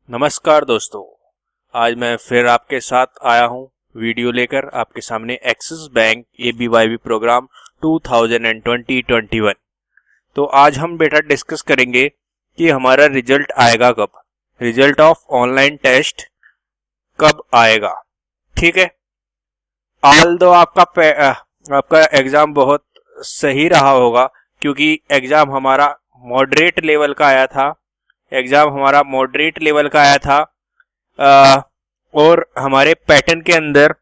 नमस्कार दोस्तों, आज मैं फिर आपके साथ आया हूं वीडियो लेकर आपके सामने एक्सिस बैंक एबीवाईबी प्रोग्राम 2020-21। तो आज हम बेटा डिस्कस करेंगे कि हमारा रिजल्ट आएगा कब, रिजल्ट ऑफ ऑनलाइन टेस्ट कब आएगा। ठीक है, ऑल्दो आपका एग्जाम बहुत सही रहा होगा क्योंकि एग्जाम हमारा मॉडरेट लेवल का आया था। और हमारे पैटर्न के अंदर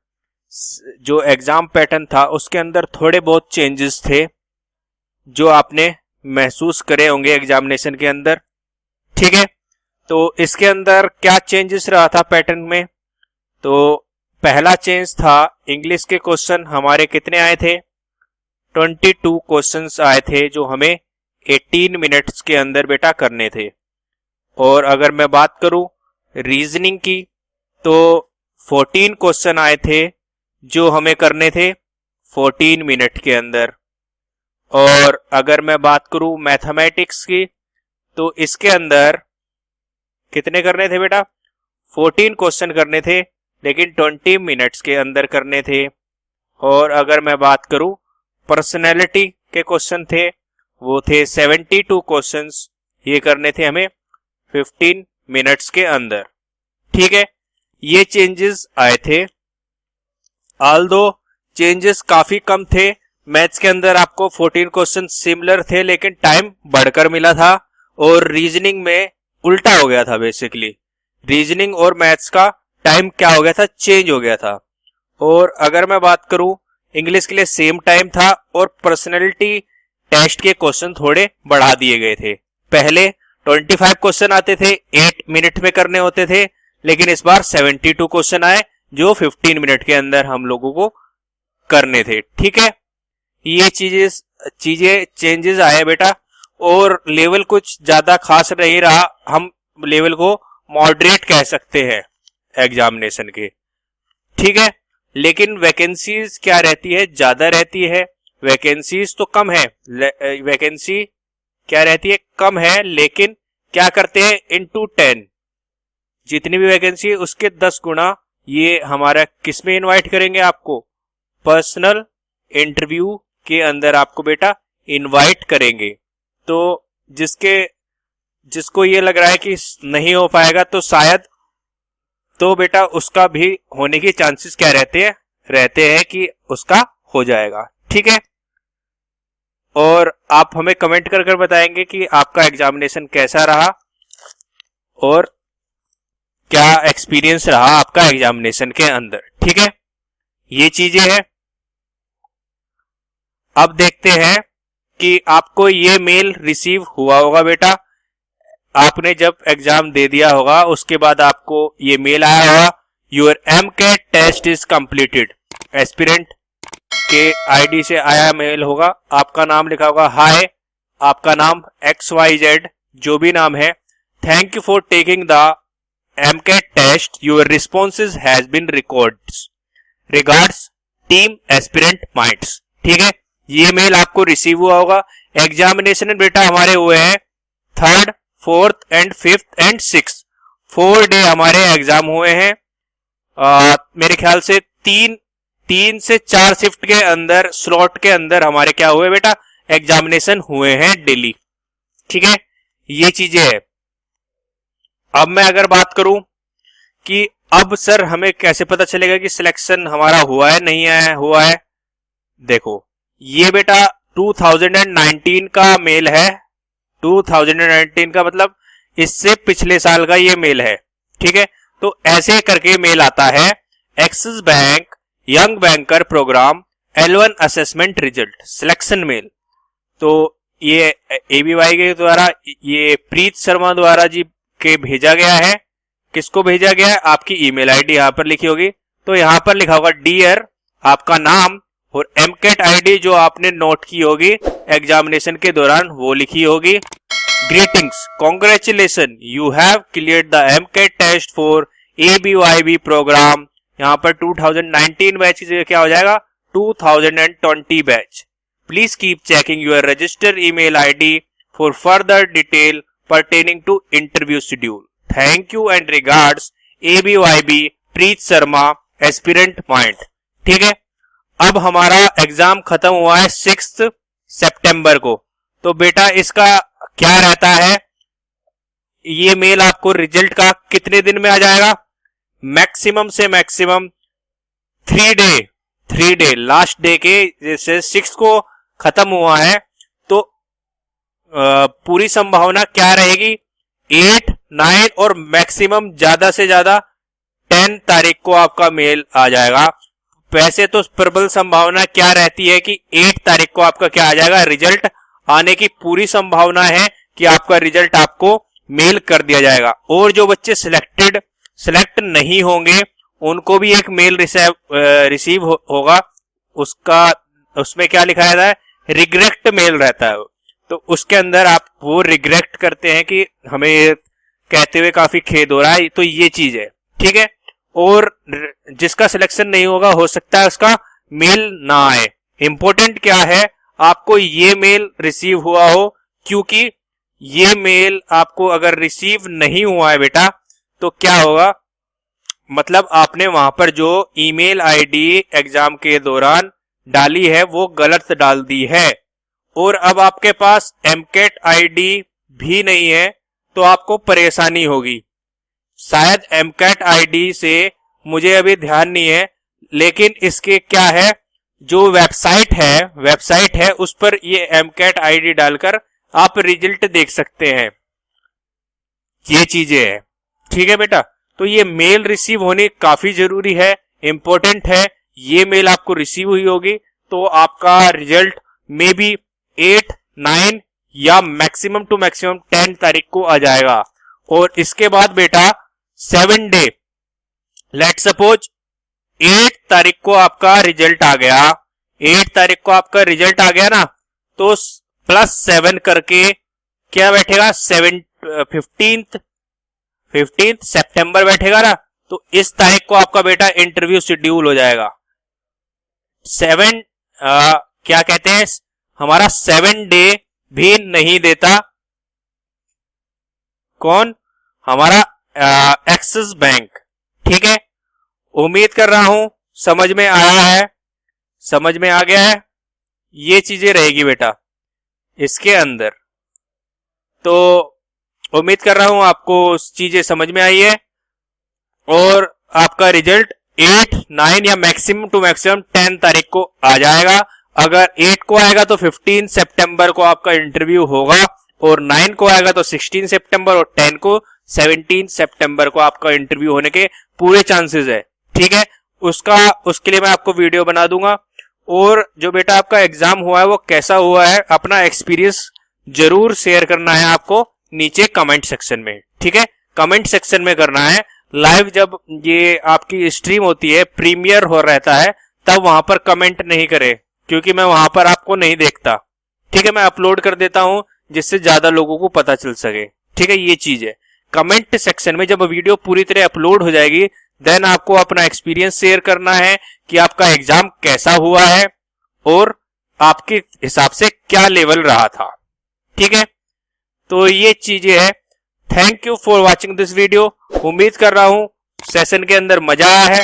जो एग्जाम पैटर्न था उसके अंदर थोड़े बहुत चेंजेस थे जो आपने महसूस करे होंगे एग्जामिनेशन के अंदर। ठीक है, तो इसके अंदर क्या चेंजेस रहा था पैटर्न में। तो पहला चेंज था, इंग्लिश के क्वेश्चन हमारे कितने आए थे, 22 क्वेश्चंस आए थे जो हमें 18 मिनट्स के अंदर बेटा करने थे। और अगर मैं बात करूं रीजनिंग की तो 14 क्वेश्चन आए थे जो हमें करने थे 14 मिनट के अंदर। और अगर मैं बात करूं मैथमेटिक्स की तो इसके अंदर कितने करने थे बेटा, 14 क्वेश्चन करने थे लेकिन 20 मिनट्स के अंदर करने थे। और अगर मैं बात करूं पर्सनैलिटी के क्वेश्चन थे, वो थे 72 क्वेश्चंस, ये करने थे हमें 15 मिनट्स के अंदर। ठीक है, ये चेंजेस आए थे। ऑल्दो चेंजेस काफी कम थे, मैथ्स के अंदर आपको 14 क्वेश्चन सिमिलर थे लेकिन टाइम बढ़कर मिला था। और रीजनिंग में उल्टा हो गया था, बेसिकली रीजनिंग और मैथ्स का टाइम क्या हो गया था, चेंज हो गया था। और अगर मैं बात करूं इंग्लिश के लिए सेम टाइम था और पर्सनैलिटी टेस्ट के क्वेश्चन थोड़े बढ़ा दिए गए थे। पहले 25 क्वेश्चन आते थे 8 मिनट में करने होते थे, लेकिन इस बार 72 क्वेश्चन आए जो 15 मिनट के अंदर हम लोगों को करने थे। ठीक है, ये चीजें चेंजेस आए बेटा। और लेवल कुछ ज्यादा खास नहीं रहा, हम लेवल को मॉडरेट कह सकते हैं एग्जामिनेशन के। ठीक है, लेकिन वैकेंसीज क्या रहती है, ज्यादा रहती है। वैकेंसीज तो कम है, वैकेंसी क्या रहती है, कम है, लेकिन क्या करते हैं इनटू 10, जितनी भी वैकेंसी है उसके 10 गुना ये हमारा किसमें इनवाइट करेंगे, आपको पर्सनल इंटरव्यू के अंदर आपको बेटा इनवाइट करेंगे। तो जिसको ये लग रहा है कि नहीं हो पाएगा तो शायद तो बेटा उसका भी होने की चांसेस क्या रहते हैं कि उसका हो जाएगा। ठीक है, और आप हमें कमेंट कर बताएंगे कि आपका एग्जामिनेशन कैसा रहा और क्या एक्सपीरियंस रहा आपका एग्जामिनेशन के अंदर। ठीक है, ये चीजें हैं। अब देखते हैं कि आपको ये मेल रिसीव हुआ होगा बेटा, आपने जब एग्जाम दे दिया होगा उसके बाद आपको ये मेल आया होगा, your AMCAT test is completed. Aspirant के आईडी से आया मेल होगा, आपका नाम लिखा होगा हाय, आपका नाम XYZ जो भी नाम है, thank you for taking the AMCAT test, your responses has been regards team aspirant minds. ठीक है, ये मेल आपको रिसीव हुआ होगा। एग्जामिनेशन बेटा हमारे हुए हैं 3rd, 4th and 5th and 6th, 4 day हमारे एग्जाम हुए हैं। मेरे ख्याल से 3 से 4 शिफ्ट के अंदर, स्लॉट के अंदर हमारे क्या हुए बेटा, एग्जामिनेशन हुए हैं डेली। ठीक है, ये चीजें है। अब मैं अगर बात करूं कि अब सर हमें कैसे पता चलेगा कि सिलेक्शन हमारा हुआ है नहीं हुआ है। देखो ये बेटा 2019 का मेल है, 2019 का मतलब इससे पिछले साल का ये मेल है। ठीक है, तो ऐसे करके मेल आता है, Axis bank young banker program L1 assessment result selection mail. तो ये एबीवाई के द्वारा, ये प्रीत शर्मा द्वारा जी के भेजा गया है। किसको भेजा गया है, आपकी ईमेल आईडी यहां पर लिखी होगी, तो यहां पर लिखा होगा डियर, आपका नाम और एमकेट आईडी जो आपने नोट की होगी एग्जामिनेशन के दौरान वो लिखी होगी। Greetings, congratulations, you have cleared the AMCAT test for ABVYB programme. यहाँ पर 2019 बैच की जगह क्या हो जाएगा, 2020 batch. Please keep checking your register email ID for further detail pertaining to interview schedule। Thank you and regards ABYB Preet Sharma aspirant mind. ठीक है, अब हमारा एग्जाम खत्म हुआ है 6 सितंबर को। तो बेटा इसका क्या रहता है, ये मेल आपको रिजल्ट का कितने दिन में आ जाएगा? मैक्सिमम से मैक्सिमम 3 डे लास्ट डे के, जैसे 6 को खत्म हुआ है तो पूरी संभावना क्या रहेगी, 8, 9 और मैक्सिमम ज्यादा से ज्यादा 10 तारीख को आपका मेल आ जाएगा। वैसे तो प्रबल संभावना क्या रहती है कि 8 तारीख को आपका क्या आ जाएगा, रिजल्ट आने की पूरी संभावना है कि आपका रिजल्ट आपको मेल कर दिया जाएगा। और जो बच्चे सिलेक्ट नहीं होंगे उनको भी एक मेल रिसीव होगा, उसमें क्या लिखा रहता है, रिग्रेट मेल रहता है। तो उसके अंदर आप वो रिग्रेट करते हैं कि हमें कहते हुए काफी खेद हो रहा है, तो ये चीज है। ठीक है, और जिसका सिलेक्शन नहीं होगा हो सकता है उसका मेल ना आए। इंपॉर्टेंट क्या है, आपको ये मेल रिसीव हुआ हो, क्योंकि ये मेल आपको अगर रिसीव नहीं हुआ है बेटा तो क्या होगा, मतलब आपने वहां पर जो ईमेल आईडी एग्जाम के दौरान डाली है वो गलत डाल दी है, और अब आपके पास एमकेट आईडी भी नहीं है तो आपको परेशानी होगी। शायद एमकेट आईडी से मुझे अभी ध्यान नहीं है, लेकिन इसके क्या है, जो वेबसाइट है उस पर ये एमकेट आईडी डालकर आप रिजल्ट देख सकते हैं। ये चीजें हैं। ठीक है बेटा, तो ये मेल रिसीव होनी काफी जरूरी है, इंपॉर्टेंट है। ये मेल आपको रिसीव हुई होगी तो आपका रिजल्ट मे बी 8, 9 या मैक्सिमम टू मैक्सिमम 10 तारीख को आ जाएगा। और इसके बाद बेटा 7 डे, लेट सपोज 8 तारीख को आपका रिजल्ट आ गया, 8 तारीख को आपका रिजल्ट आ गया ना, तो +7 करके क्या बैठेगा, 15th सितंबर बैठेगा ना, तो इस तारीख को आपका बेटा इंटरव्यू शेड्यूल हो जाएगा। 7 क्या कहते हैं, हमारा 7 डे भी नहीं देता कौन, हमारा एक्सिस बैंक। ठीक है, उम्मीद कर रहा हूं समझ में आया है, समझ में आ गया है। ये चीजें रहेगी बेटा इसके अंदर, तो उम्मीद कर रहा हूं आपको चीजें समझ में आई है। और आपका रिजल्ट 8, 9 या मैक्सिमम टू मैक्सिमम 10 तारीख को आ जाएगा। अगर 8 को आएगा तो 15 सितंबर को आपका इंटरव्यू होगा, और 9 को आएगा तो 16 सितंबर, और 10 को 17 सितंबर को आपका इंटरव्यू होने के पूरे चांसेस है। ठीक है, उसके लिए मैं आपको वीडियो बना दूंगा। और जो बेटा आपका एग्जाम हुआ है वो कैसा हुआ है, अपना एक्सपीरियंस जरूर शेयर करना है आपको नीचे कमेंट सेक्शन में। ठीक है, कमेंट सेक्शन में करना है। लाइव जब ये आपकी स्ट्रीम होती है, प्रीमियर हो रहता है, तब वहां पर कमेंट नहीं करे, क्योंकि मैं वहां पर आपको नहीं देखता। ठीक है, मैं अपलोड कर देता हूं जिससे ज्यादा लोगों को पता चल सके। ठीक है, ये चीज है। कमेंट सेक्शन में जब वीडियो पूरी तरह अपलोड हो जाएगी, देन आपको अपना एक्सपीरियंस शेयर करना है कि आपका एग्जाम कैसा हुआ है और आपके हिसाब से क्या लेवल रहा था। ठीक है, तो ये चीजें है। Thank you for watching this video. उम्मीद कर रहा हूं सेशन के अंदर मजा आया है।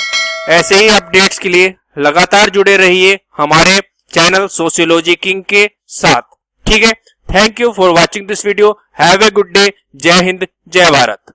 ऐसे ही अपडेट्स के लिए लगातार जुड़े रहिए हमारे चैनल सोशियोलॉजी किंग के साथ। ठीक है, thank you for watching this video. Have a good day. जय हिंद, जय भारत।